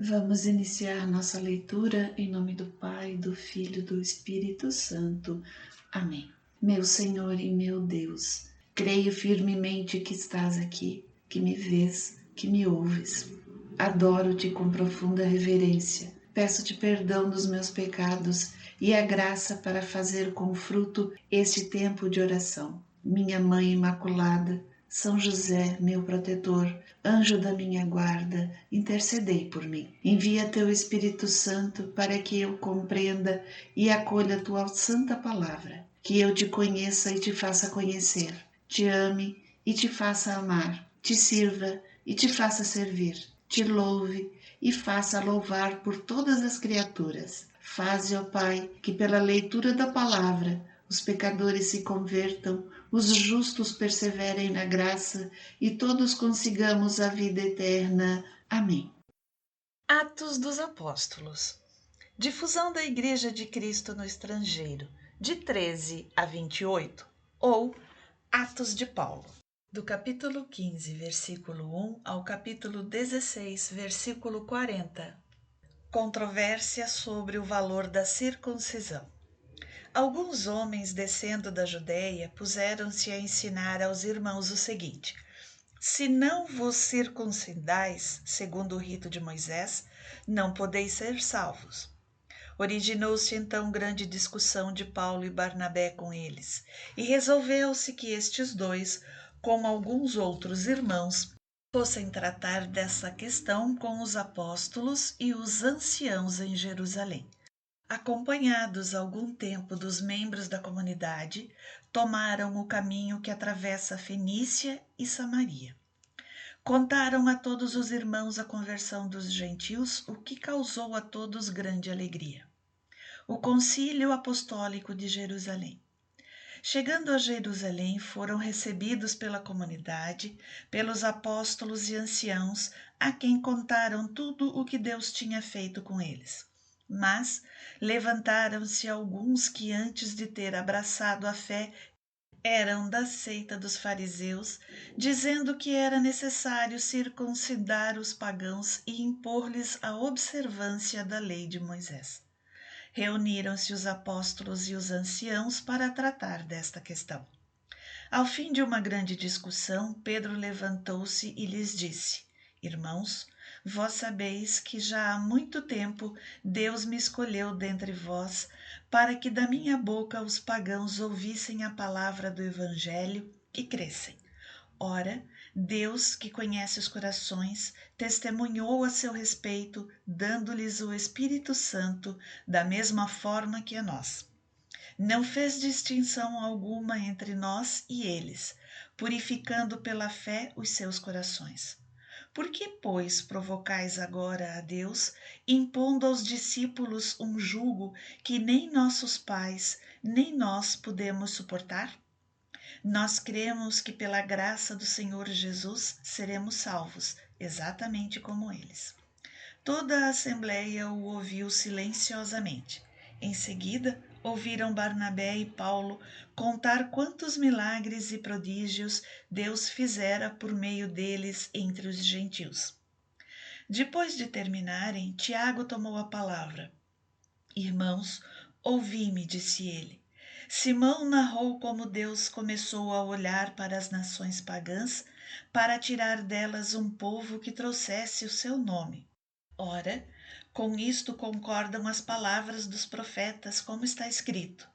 Vamos iniciar nossa leitura em nome do Pai, do Filho e do Espírito Santo. Amém. Meu Senhor e meu Deus, creio firmemente que estás aqui, que me vês, que me ouves. Adoro-te com profunda reverência. Peço-te perdão dos meus pecados e a graça para fazer com fruto este tempo de oração. Minha Mãe Imaculada, São José, meu protetor, anjo da minha guarda, intercedei por mim. Envia teu Espírito Santo para que eu compreenda e acolha a tua santa palavra, que eu te conheça e te faça conhecer, te ame e te faça amar, te sirva e te faça servir, te louve e faça louvar por todas as criaturas. Faze, ó Pai, que pela leitura da palavra os pecadores se convertam, os justos perseverem na graça e todos consigamos a vida eterna. Amém. Atos dos Apóstolos. Difusão da Igreja de Cristo no estrangeiro, de 13 a 28, ou Atos de Paulo. Do capítulo 15, versículo 1 ao capítulo 16, versículo 40. Controvérsia sobre o valor da circuncisão. Alguns homens descendo da Judéia puseram-se a ensinar aos irmãos o seguinte: se não vos circuncidais, segundo o rito de Moisés, não podeis ser salvos. Originou-se então grande discussão de Paulo e Barnabé com eles, e resolveu-se que estes dois, com alguns outros irmãos, fossem tratar dessa questão com os apóstolos e os anciãos em Jerusalém. Acompanhados algum tempo dos membros da comunidade, tomaram o caminho que atravessa Fenícia e Samaria. Contaram a todos os irmãos a conversão dos gentios, o que causou a todos grande alegria. O Concílio Apostólico de Jerusalém. Chegando a Jerusalém, foram recebidos pela comunidade, pelos apóstolos e anciãos, a quem contaram tudo o que Deus tinha feito com eles. Mas levantaram-se alguns que, antes de ter abraçado a fé, eram da seita dos fariseus, dizendo que era necessário circuncidar os pagãos e impor-lhes a observância da lei de Moisés. Reuniram-se os apóstolos e os anciãos para tratar desta questão. Ao fim de uma grande discussão, Pedro levantou-se e lhes disse: Irmãos, vós sabeis que já há muito tempo Deus me escolheu dentre vós para que da minha boca os pagãos ouvissem a palavra do Evangelho e crescem. Ora, Deus, que conhece os corações, testemunhou a seu respeito, dando-lhes o Espírito Santo, da mesma forma que a nós. Não fez distinção alguma entre nós e eles, purificando pela fé os seus corações. Por que, pois, provocais agora a Deus, impondo aos discípulos um jugo que nem nossos pais, nem nós podemos suportar? Nós cremos que pela graça do Senhor Jesus seremos salvos, exatamente como eles. Toda a assembleia o ouviu silenciosamente. Em seguida, ouviram Barnabé e Paulo contar quantos milagres e prodígios Deus fizera por meio deles entre os gentios. Depois de terminarem, Tiago tomou a palavra. Irmãos, ouvi-me, disse ele. Simão narrou como Deus começou a olhar para as nações pagãs para tirar delas um povo que trouxesse o seu nome. Ora, com isto concordam as palavras dos profetas, como está escrito: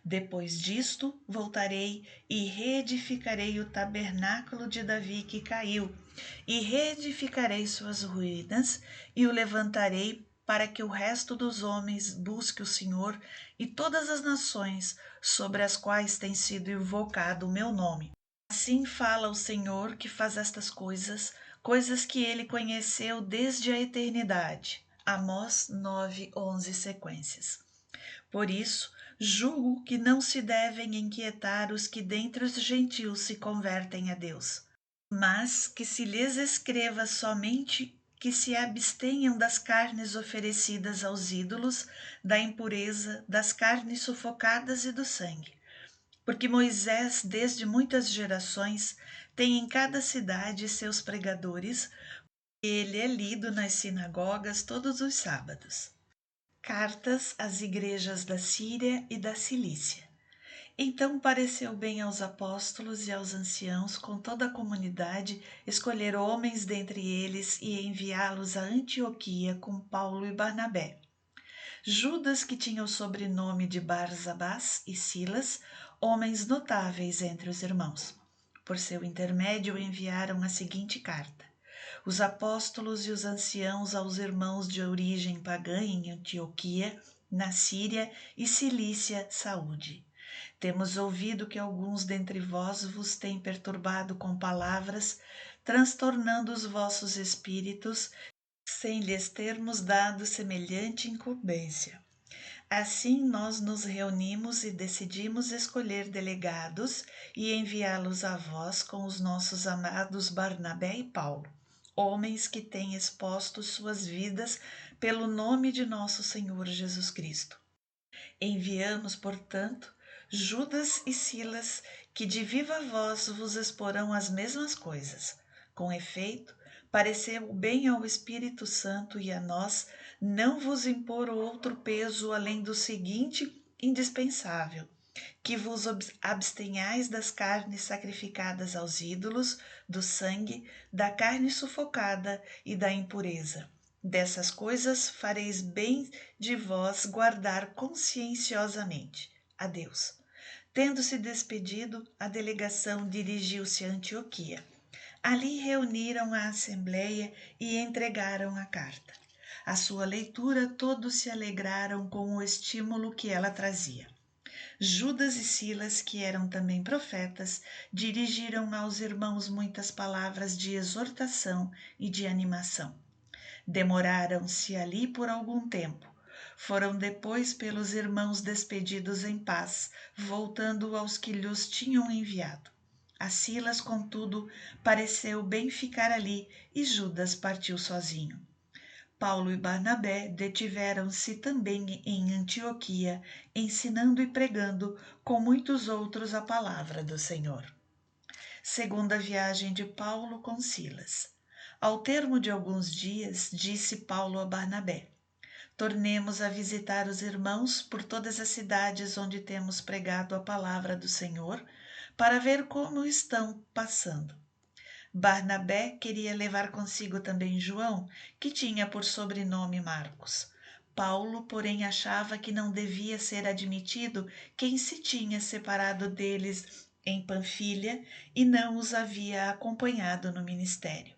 depois disto voltarei e reedificarei o tabernáculo de Davi que caiu, e reedificarei suas ruínas, e o levantarei para que o resto dos homens busque o Senhor e todas as nações sobre as quais tem sido invocado o meu nome. Assim fala o Senhor que faz estas coisas, coisas que ele conheceu desde a eternidade. Amós 9:11 sequências. Por isso, julgo que não se devem inquietar os que dentre os gentios se convertem a Deus, mas que se lhes escreva somente que se abstenham das carnes oferecidas aos ídolos, da impureza, das carnes sufocadas e do sangue. Porque Moisés, desde muitas gerações, tem em cada cidade seus pregadores, Ele é lido nas sinagogas todos os sábados. Cartas às igrejas da Síria e da Cilícia. Então pareceu bem aos apóstolos e aos anciãos com toda a comunidade escolher homens dentre eles e enviá-los a Antioquia com Paulo e Barnabé. Judas, que tinha o sobrenome de Barsabás, e Silas, homens notáveis entre os irmãos. Por seu intermédio enviaram a seguinte carta: os apóstolos e os anciãos aos irmãos de origem pagã em Antioquia, na Síria e Cilícia, saúde. Temos ouvido que alguns dentre vós vos têm perturbado com palavras, transtornando os vossos espíritos, sem lhes termos dado semelhante incumbência. Assim nós nos reunimos e decidimos escolher delegados e enviá-los a vós com os nossos amados Barnabé e Paulo, homens que têm exposto suas vidas pelo nome de nosso Senhor Jesus Cristo. Enviamos, portanto, Judas e Silas, que de viva voz vos exporão as mesmas coisas. Com efeito, pareceu bem ao Espírito Santo e a nós não vos impor outro peso além do seguinte indispensável: que vos abstenhais das carnes sacrificadas aos ídolos, do sangue, da carne sufocada e da impureza. Dessas coisas fareis bem de vós guardar conscienciosamente. Adeus. Tendo-se despedido, a delegação dirigiu-se a Antioquia. Ali reuniram a assembleia e entregaram a carta. À sua leitura, todos se alegraram com o estímulo que ela trazia. Judas e Silas, que eram também profetas, dirigiram aos irmãos muitas palavras de exortação e de animação. Demoraram-se ali por algum tempo. Foram depois pelos irmãos despedidos em paz, voltando aos que lhos tinham enviado. A Silas, contudo, pareceu bem ficar ali e Judas partiu sozinho. Paulo e Barnabé detiveram-se também em Antioquia, ensinando e pregando com muitos outros a palavra do Senhor. Segunda viagem de Paulo com Silas. Ao termo de alguns dias, disse Paulo a Barnabé: tornemos a visitar os irmãos por todas as cidades onde temos pregado a palavra do Senhor, para ver como estão passando. Barnabé queria levar consigo também João, que tinha por sobrenome Marcos. Paulo, porém, achava que não devia ser admitido quem se tinha separado deles em Panfilha e não os havia acompanhado no ministério.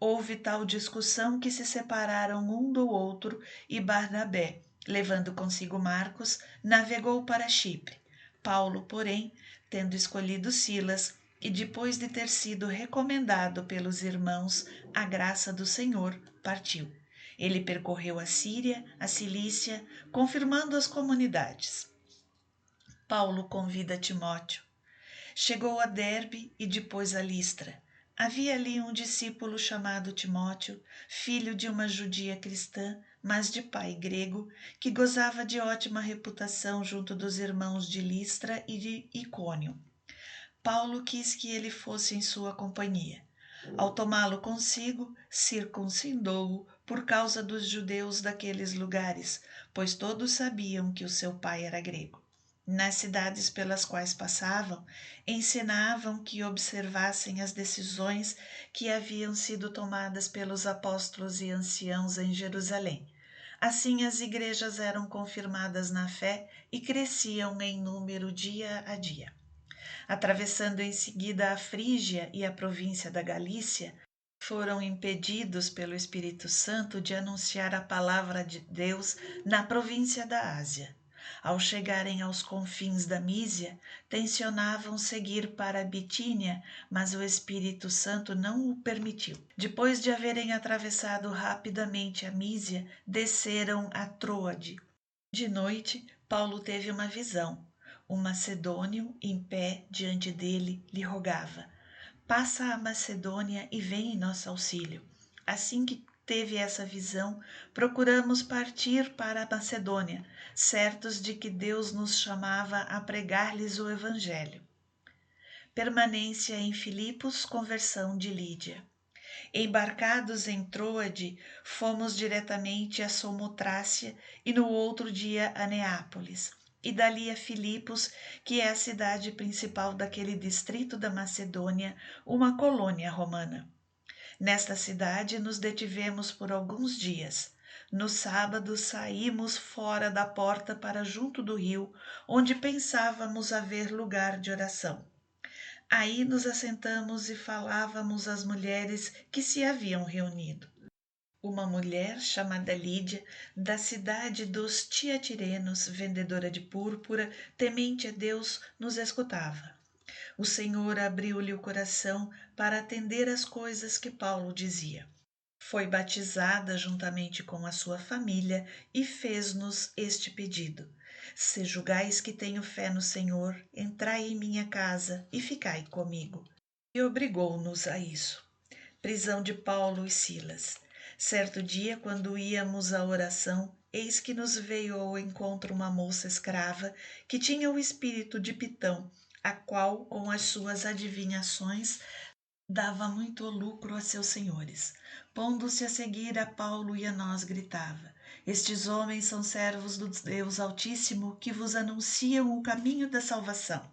Houve tal discussão que se separaram um do outro e Barnabé, levando consigo Marcos, navegou para Chipre. Paulo, porém, tendo escolhido Silas, e depois de ter sido recomendado pelos irmãos à graça do Senhor, partiu. Ele percorreu a Síria, a Cilícia, confirmando as comunidades. Paulo convida Timóteo. Chegou a Derbe e depois a Listra. Havia ali um discípulo chamado Timóteo, filho de uma judia cristã, mas de pai grego, que gozava de ótima reputação junto dos irmãos de Listra e de Icônio. Paulo quis que ele fosse em sua companhia. Ao tomá-lo consigo, circuncidou-o por causa dos judeus daqueles lugares, pois todos sabiam que o seu pai era grego. Nas cidades pelas quais passavam, ensinavam que observassem as decisões que haviam sido tomadas pelos apóstolos e anciãos em Jerusalém. Assim as igrejas eram confirmadas na fé e cresciam em número dia a dia. Atravessando em seguida a Frígia e a província da Galícia, foram impedidos pelo Espírito Santo de anunciar a palavra de Deus na província da Ásia. Ao chegarem aos confins da Mísia, tencionavam seguir para a Bitínia, mas o Espírito Santo não o permitiu. Depois de haverem atravessado rapidamente a Mísia, desceram a Troade. De noite, Paulo teve uma visão. O macedônio, em pé diante dele, lhe rogava: passa a Macedônia e vem em nosso auxílio. Assim que teve essa visão, procuramos partir para a Macedônia, certos de que Deus nos chamava a pregar-lhes o Evangelho. Permanência em Filipos, conversão de Lídia. Embarcados em Troade, fomos diretamente a Samotrácia e no outro dia a Neápolis, e dali a Filipos, que é a cidade principal daquele distrito da Macedônia, uma colônia romana. Nesta cidade nos detivemos por alguns dias. No sábado saímos fora da porta para junto do rio, onde pensávamos haver lugar de oração. Aí nos assentamos e falávamos às mulheres que se haviam reunido. Uma mulher chamada Lídia, da cidade dos Tiatirenos, vendedora de púrpura, temente a Deus, nos escutava. O Senhor abriu-lhe o coração para atender às coisas que Paulo dizia. Foi batizada juntamente com a sua família e fez-nos este pedido: se julgais que tenho fé no Senhor, entrai em minha casa e ficai comigo. E obrigou-nos a isso. Prisão de Paulo e Silas. Certo dia, quando íamos à oração, eis que nos veio ao encontro uma moça escrava que tinha o espírito de Pitão, a qual, com as suas adivinhações, dava muito lucro a seus senhores. Pondo-se a seguir a Paulo e a nós, gritava: estes homens são servos do Deus Altíssimo, que vos anunciam o caminho da salvação.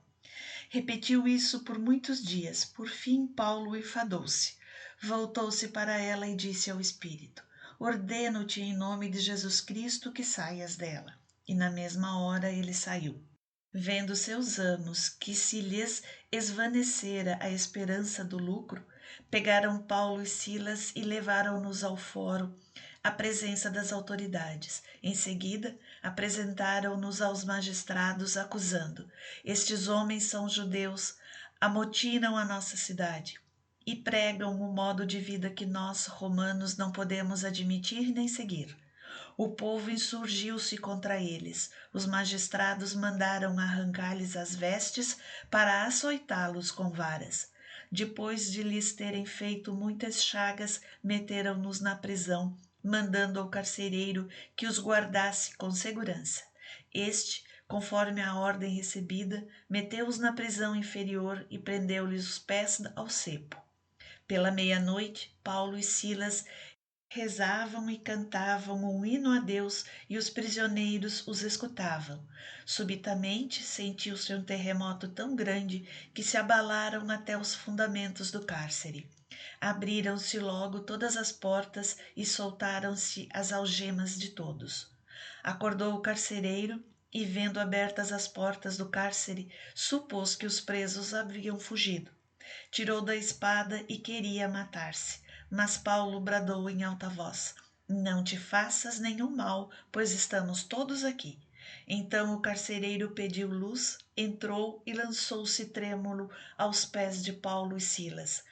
Repetiu isso por muitos dias. Por fim, Paulo enfadou-se. Voltou-se para ela e disse ao espírito: ordeno-te em nome de Jesus Cristo que saias dela. E na mesma hora ele saiu. Vendo seus amos que se lhes esvanecera a esperança do lucro, pegaram Paulo e Silas e levaram-nos ao fórum, à presença das autoridades. Em seguida, apresentaram-nos aos magistrados, acusando: estes homens são judeus, amotinam a nossa cidade e pregam um modo de vida que nós, romanos, não podemos admitir nem seguir. O povo insurgiu-se contra eles. Os magistrados mandaram arrancar-lhes as vestes para açoitá-los com varas. Depois de lhes terem feito muitas chagas, meteram-nos na prisão, mandando ao carcereiro que os guardasse com segurança. Este, conforme a ordem recebida, meteu-os na prisão inferior e prendeu-lhes os pés ao cepo. Pela meia-noite, Paulo e Silas rezavam e cantavam um hino a Deus e os prisioneiros os escutavam. Subitamente sentiu-se um terremoto tão grande que se abalaram até os fundamentos do cárcere. Abriram-se logo todas as portas e soltaram-se as algemas de todos. Acordou o carcereiro e, vendo abertas as portas do cárcere, supôs que os presos haviam fugido. Tirou da espada e queria matar-se. Mas Paulo bradou em alta voz: não te faças nenhum mal, pois estamos todos aqui. Então o carcereiro pediu luz, entrou e lançou-se trêmulo aos pés de Paulo e Silas.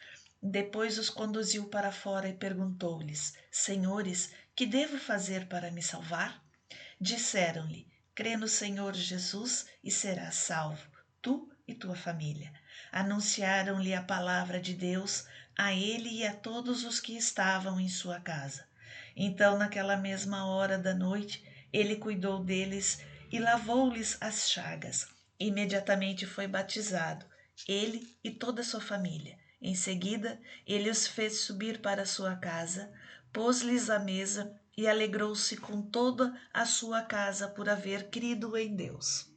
Depois os conduziu para fora e perguntou-lhes: senhores, que devo fazer para me salvar? Disseram-lhe: crê no Senhor Jesus e serás salvo, tu e tua família. Anunciaram-lhe a palavra de Deus a ele e a todos os que estavam em sua casa. Então, naquela mesma hora da noite, ele cuidou deles e lavou-lhes as chagas. Imediatamente foi batizado, ele e toda a sua família. Em seguida, ele os fez subir para sua casa, pôs-lhes a mesa e alegrou-se com toda a sua casa por haver crido em Deus.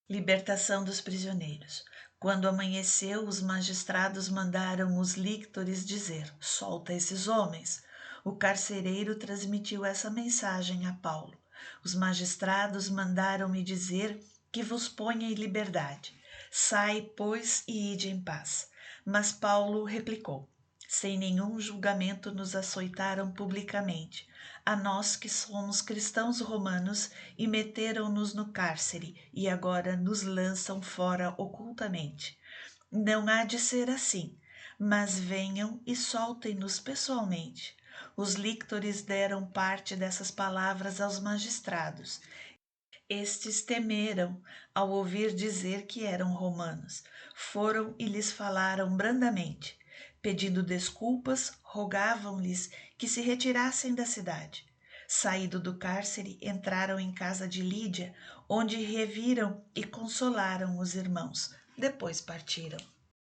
Libertação dos prisioneiros. Quando amanheceu, os magistrados mandaram os lictores dizer: solta esses homens. O carcereiro transmitiu essa mensagem a Paulo. Os magistrados mandaram-me dizer que vos ponha em liberdade. Sai, pois, e ide em paz. Mas Paulo replicou: sem nenhum julgamento nos açoitaram publicamente, a nós que somos cristãos romanos, e meteram-nos no cárcere, e agora nos lançam fora ocultamente. Não há de ser assim, mas venham e soltem-nos pessoalmente. Os lictores deram parte dessas palavras aos magistrados. Estes temeram ao ouvir dizer que eram romanos. Foram e lhes falaram brandamente. Pedindo desculpas, rogavam-lhes que se retirassem da cidade. Saído do cárcere, entraram em casa de Lídia, onde reviram e consolaram os irmãos. Depois partiram.